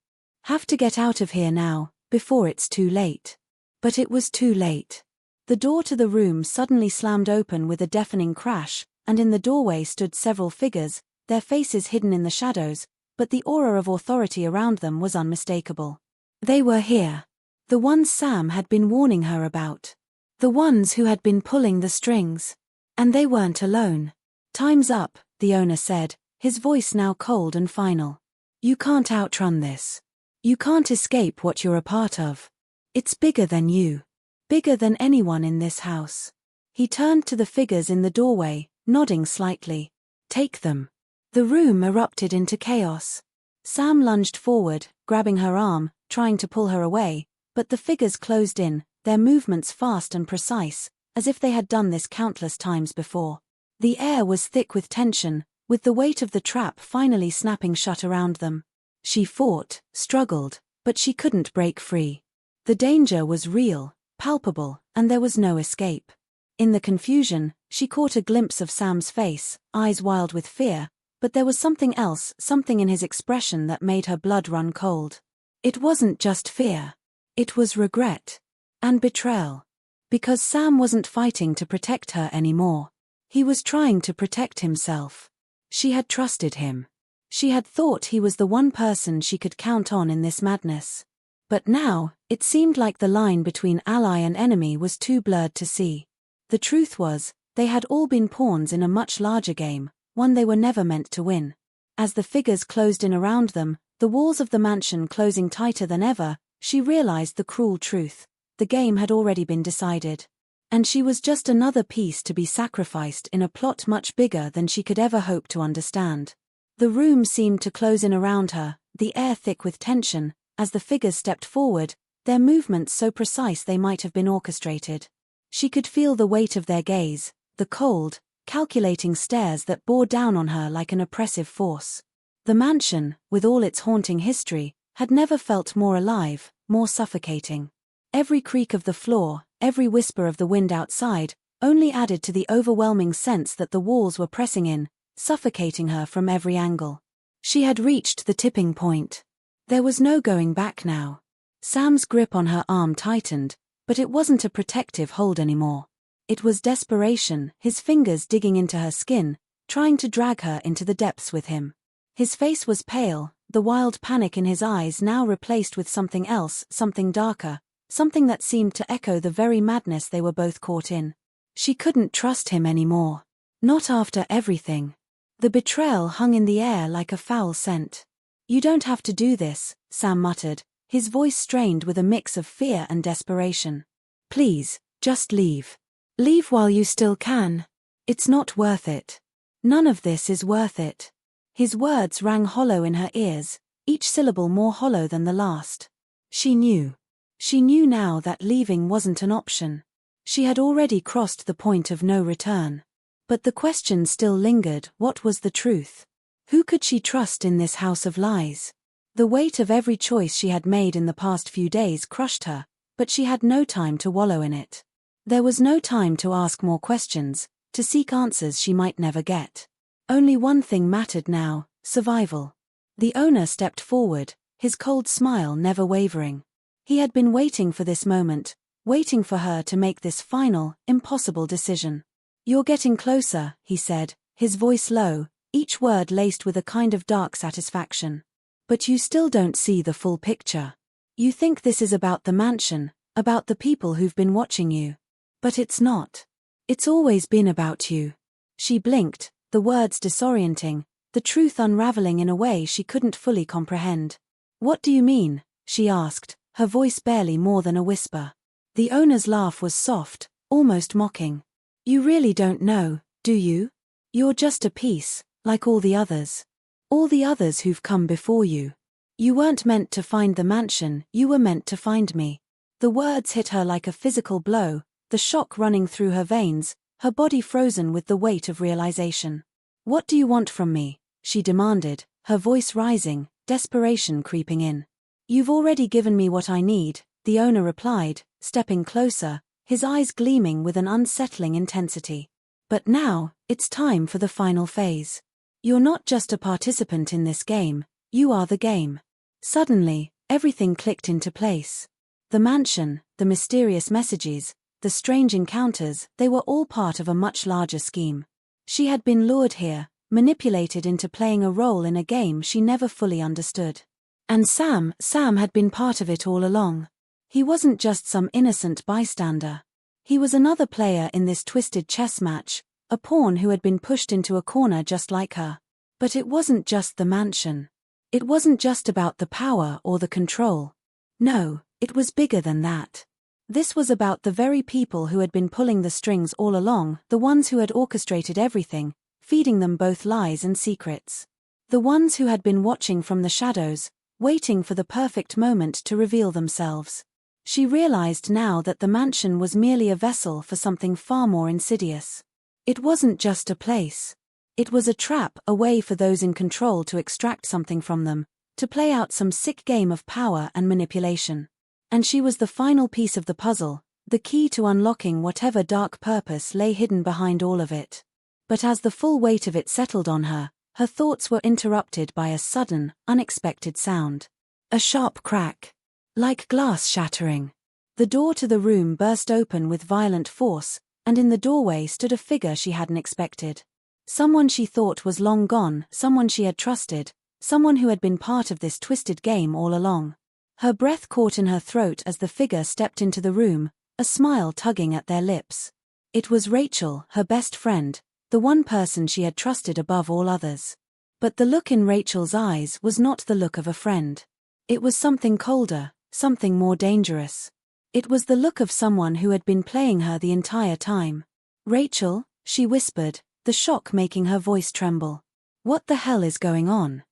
Have to get out of here now, before it's too late. But it was too late. The door to the room suddenly slammed open with a deafening crash, and in the doorway stood several figures, their faces hidden in the shadows, but the aura of authority around them was unmistakable. They were here. The ones Sam had been warning her about. The ones who had been pulling the strings. And they weren't alone. Time's up, the owner said, his voice now cold and final. You can't outrun this. You can't escape what you're a part of. It's bigger than you. Bigger than anyone in this house. He turned to the figures in the doorway, nodding slightly. Take them. The room erupted into chaos. Sam lunged forward, grabbing her arm, trying to pull her away, but the figures closed in, their movements fast and precise, as if they had done this countless times before. The air was thick with tension, with the weight of the trap finally snapping shut around them. She fought, struggled, but she couldn't break free. The danger was real, palpable, and there was no escape. In the confusion, she caught a glimpse of Sam's face, eyes wild with fear, but there was something else, something in his expression that made her blood run cold. It wasn't just fear. It was regret. And betrayal. Because Sam wasn't fighting to protect her anymore. He was trying to protect himself. She had trusted him. She had thought he was the one person she could count on in this madness. But now, it seemed like the line between ally and enemy was too blurred to see. The truth was, they had all been pawns in a much larger game, one they were never meant to win. As the figures closed in around them, the walls of the mansion closing tighter than ever, she realized the cruel truth. The game had already been decided. And she was just another piece to be sacrificed in a plot much bigger than she could ever hope to understand. The room seemed to close in around her, the air thick with tension, as the figures stepped forward, their movements so precise they might have been orchestrated. She could feel the weight of their gaze, the cold, calculating stares that bore down on her like an oppressive force. The mansion, with all its haunting history, had never felt more alive, more suffocating. Every creak of the floor, every whisper of the wind outside, only added to the overwhelming sense that the walls were pressing in, suffocating her from every angle. She had reached the tipping point. There was no going back now. Sam's grip on her arm tightened, but it wasn't a protective hold anymore. It was desperation, his fingers digging into her skin, trying to drag her into the depths with him. His face was pale, the wild panic in his eyes now replaced with something else, something darker, something that seemed to echo the very madness they were both caught in. She couldn't trust him anymore. Not after everything. The betrayal hung in the air like a foul scent. "You don't have to do this," Sam muttered, his voice strained with a mix of fear and desperation. "Please, just leave. Leave while you still can. It's not worth it. None of this is worth it." His words rang hollow in her ears, each syllable more hollow than the last. She knew. She knew now that leaving wasn't an option. She had already crossed the point of no return. But the question still lingered, what was the truth? Who could she trust in this house of lies? The weight of every choice she had made in the past few days crushed her, but she had no time to wallow in it. There was no time to ask more questions, to seek answers she might never get. Only one thing mattered now, survival. The owner stepped forward, his cold smile never wavering. He had been waiting for this moment, waiting for her to make this final, impossible decision. "You're getting closer," he said, his voice low, each word laced with a kind of dark satisfaction. "But you still don't see the full picture. You think this is about the mansion, about the people who've been watching you. But it's not. It's always been about you." She blinked, the words disorienting, the truth unraveling in a way she couldn't fully comprehend. "What do you mean?" she asked, her voice barely more than a whisper. The owner's laugh was soft, almost mocking. "You really don't know, do you? You're just a piece, like all the others. All the others who've come before you. You weren't meant to find the mansion, you were meant to find me." The words hit her like a physical blow, the shock running through her veins, her body frozen with the weight of realization. "What do you want from me?" she demanded, her voice rising, desperation creeping in. "You've already given me what I need," the owner replied, stepping closer, his eyes gleaming with an unsettling intensity. "But now, it's time for the final phase. You're not just a participant in this game, you are the game." Suddenly, everything clicked into place. The mansion, the mysterious messages, the strange encounters, they were all part of a much larger scheme. She had been lured here, manipulated into playing a role in a game she never fully understood. And Sam had been part of it all along. He wasn't just some innocent bystander. He was another player in this twisted chess match, a pawn who had been pushed into a corner just like her. But it wasn't just the mansion. It wasn't just about the power or the control. No, it was bigger than that. This was about the very people who had been pulling the strings all along, the ones who had orchestrated everything, feeding them both lies and secrets. The ones who had been watching from the shadows, waiting for the perfect moment to reveal themselves. She realized now that the mansion was merely a vessel for something far more insidious. It wasn't just a place. It was a trap, a way for those in control to extract something from them, to play out some sick game of power and manipulation. And she was the final piece of the puzzle, the key to unlocking whatever dark purpose lay hidden behind all of it. But as the full weight of it settled on her, her thoughts were interrupted by a sudden, unexpected sound. A sharp crack. like glass shattering. The door to the room burst open with violent force, and in the doorway stood a figure she hadn't expected. Someone she thought was long gone, someone she had trusted, someone who had been part of this twisted game all along. Her breath caught in her throat as the figure stepped into the room, a smile tugging at their lips. It was Rachel, her best friend, the one person she had trusted above all others. But the look in Rachel's eyes was not the look of a friend. It was something colder, something more dangerous. It was the look of someone who had been playing her the entire time. "Rachel," she whispered, the shock making her voice tremble. "What the hell is going on?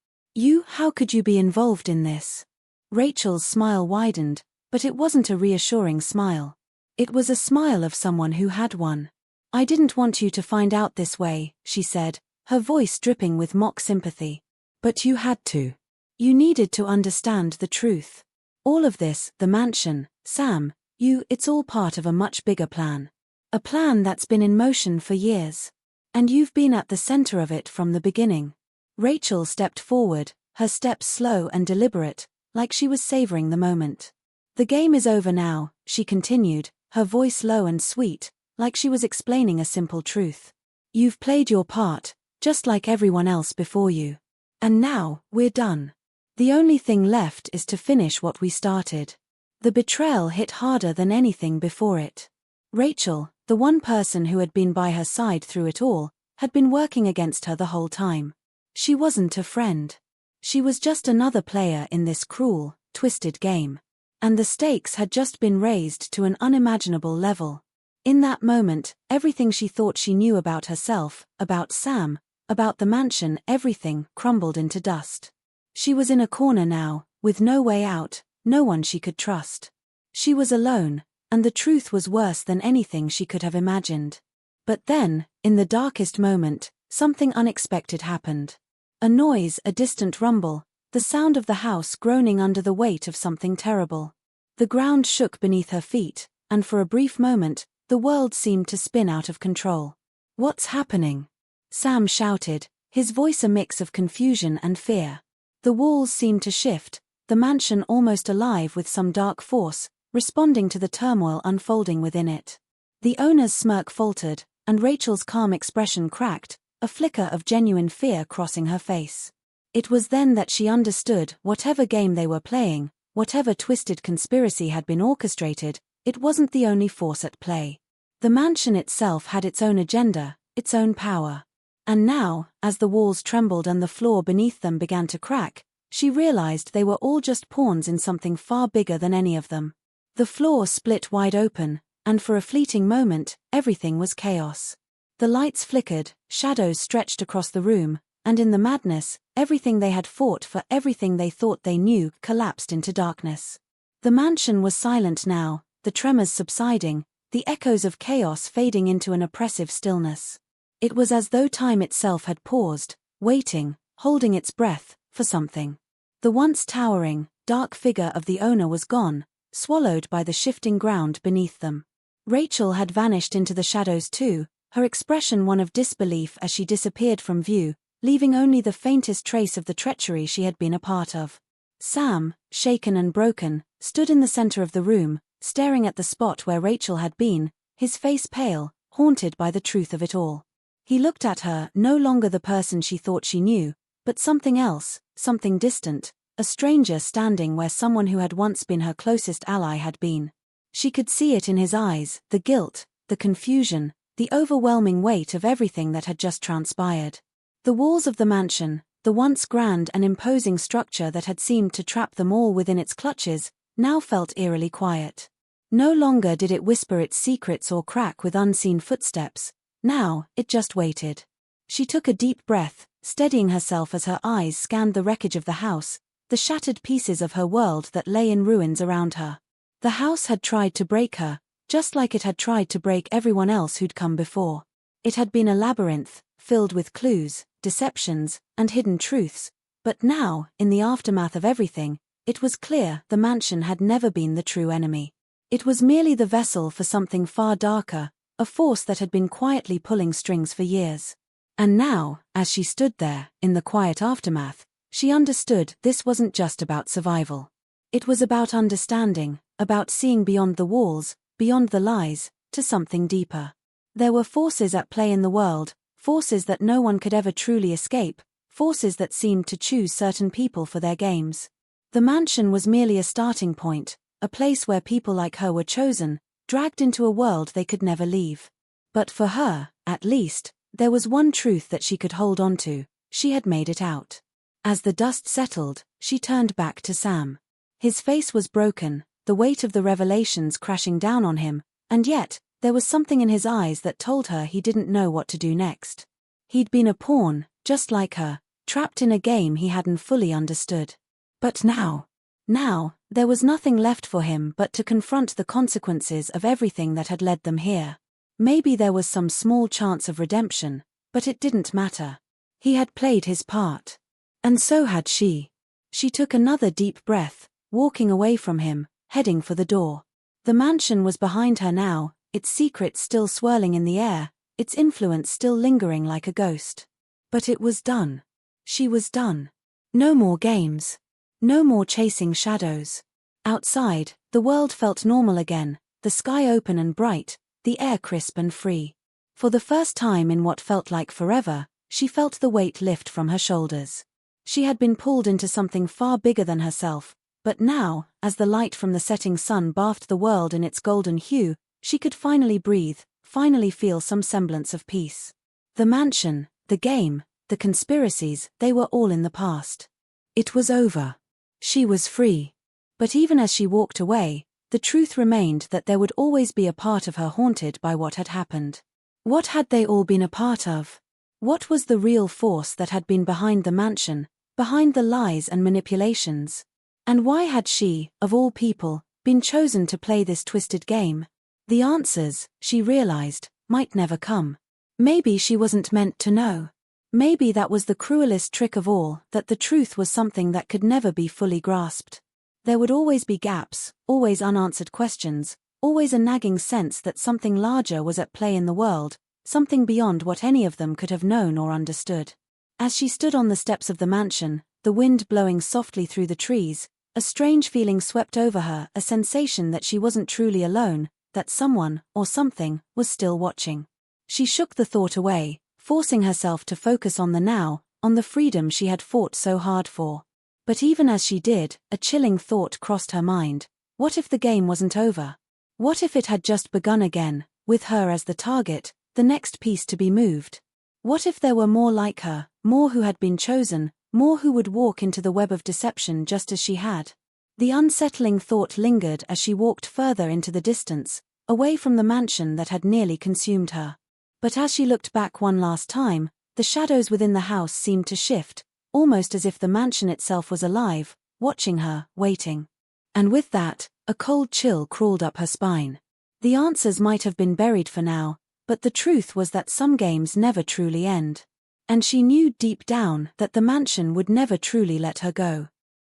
How could you be involved in this?" Rachel's smile widened, but it wasn't a reassuring smile. It was a smile of someone who had won. "I didn't want you to find out this way," she said, her voice dripping with mock sympathy. "But you had to. You needed to understand the truth. All of this, the mansion, Sam, it's all part of a much bigger plan. A plan that's been in motion for years. And you've been at the center of it from the beginning." Rachel stepped forward, her steps slow and deliberate, like she was savoring the moment. "The game is over now," she continued, her voice low and sweet, like she was explaining a simple truth. "You've played your part, just like everyone else before you. And now, we're done. The only thing left is to finish what we started." The betrayal hit harder than anything before it. Rachel, the one person who had been by her side through it all, had been working against her the whole time. She wasn't a friend. She was just another player in this cruel, twisted game. And the stakes had just been raised to an unimaginable level. In that moment, everything she thought she knew about herself, about Sam, about the mansion, everything crumbled into dust. She was in a corner now, with no way out, no one she could trust. She was alone, and the truth was worse than anything she could have imagined. But then, in the darkest moment, something unexpected happened. A noise, a distant rumble, the sound of the house groaning under the weight of something terrible. The ground shook beneath her feet, and for a brief moment, the world seemed to spin out of control. "What's happening?" Sam shouted, his voice a mix of confusion and fear. The walls seemed to shift, the mansion almost alive with some dark force, responding to the turmoil unfolding within it. The owner's smirk faltered, and Rachel's calm expression cracked, a flicker of genuine fear crossing her face. It was then that she understood, whatever game they were playing, whatever twisted conspiracy had been orchestrated, it wasn't the only force at play. The mansion itself had its own agenda, its own power. And now, as the walls trembled and the floor beneath them began to crack, she realized they were all just pawns in something far bigger than any of them. The floor split wide open, and for a fleeting moment, everything was chaos. The lights flickered, shadows stretched across the room, and in the madness, everything they had fought for, everything they thought they knew, collapsed into darkness. The mansion was silent now, the tremors subsiding, the echoes of chaos fading into an oppressive stillness. It was as though time itself had paused, waiting, holding its breath, for something. The once towering, dark figure of the owner was gone, swallowed by the shifting ground beneath them. Rachel had vanished into the shadows too, her expression one of disbelief as she disappeared from view, leaving only the faintest trace of the treachery she had been a part of. Sam, shaken and broken, stood in the center of the room, staring at the spot where Rachel had been, his face pale, haunted by the truth of it all. He looked at her, no longer the person she thought she knew, but something else, something distant, a stranger standing where someone who had once been her closest ally had been. She could see it in his eyes, the guilt, the confusion, the overwhelming weight of everything that had just transpired. The walls of the mansion, the once grand and imposing structure that had seemed to trap them all within its clutches, now felt eerily quiet. No longer did it whisper its secrets or crack with unseen footsteps, now, it just waited. She took a deep breath, steadying herself as her eyes scanned the wreckage of the house, the shattered pieces of her world that lay in ruins around her. The house had tried to break her, just like it had tried to break everyone else who'd come before. It had been a labyrinth, filled with clues, deceptions, and hidden truths, but now, in the aftermath of everything, it was clear the mansion had never been the true enemy. It was merely the vessel for something far darker, a force that had been quietly pulling strings for years. And now, as she stood there, in the quiet aftermath, she understood this wasn't just about survival. It was about understanding, about seeing beyond the walls, beyond the lies, to something deeper. There were forces at play in the world, forces that no one could ever truly escape, forces that seemed to choose certain people for their games. The mansion was merely a starting point, a place where people like her were chosen, dragged into a world they could never leave. But for her, at least, there was one truth that she could hold on to: she had made it out. As the dust settled, she turned back to Sam. His face was broken, the weight of the revelations crashing down on him, and yet, there was something in his eyes that told her he didn't know what to do next. He'd been a pawn, just like her, trapped in a game he hadn't fully understood. But now, there was nothing left for him but to confront the consequences of everything that had led them here. Maybe there was some small chance of redemption, but it didn't matter. He had played his part. And so had she. She took another deep breath, walking away from him, heading for the door. The mansion was behind her now, its secrets still swirling in the air, its influence still lingering like a ghost. But it was done. She was done. No more games. No more chasing shadows. Outside, the world felt normal again, the sky open and bright, the air crisp and free. For the first time in what felt like forever, she felt the weight lift from her shoulders. She had been pulled into something far bigger than herself, but now, as the light from the setting sun bathed the world in its golden hue, she could finally breathe, finally feel some semblance of peace. The mansion, the game, the conspiracies, they were all in the past. It was over. She was free. But even as she walked away, the truth remained that there would always be a part of her haunted by what had happened. What had they all been a part of? What was the real force that had been behind the mansion, behind the lies and manipulations? And why had she, of all people, been chosen to play this twisted game? The answers, she realized, might never come. Maybe she wasn't meant to know. Maybe that was the cruelest trick of all, that the truth was something that could never be fully grasped. There would always be gaps, always unanswered questions, always a nagging sense that something larger was at play in the world, something beyond what any of them could have known or understood. As she stood on the steps of the mansion, the wind blowing softly through the trees, a strange feeling swept over her, a sensation that she wasn't truly alone, that someone, or something, was still watching. She shook the thought away, forcing herself to focus on the now, on the freedom she had fought so hard for. But even as she did, a chilling thought crossed her mind. What if the game wasn't over? What if it had just begun again, with her as the target, the next piece to be moved? What if there were more like her, more who had been chosen, more who would walk into the web of deception just as she had? The unsettling thought lingered as she walked further into the distance, away from the mansion that had nearly consumed her. But as she looked back one last time, the shadows within the house seemed to shift, almost as if the mansion itself was alive, watching her, waiting. And with that, a cold chill crawled up her spine. The answers might have been buried for now, but the truth was that some games never truly end. And she knew deep down that the mansion would never truly let her go.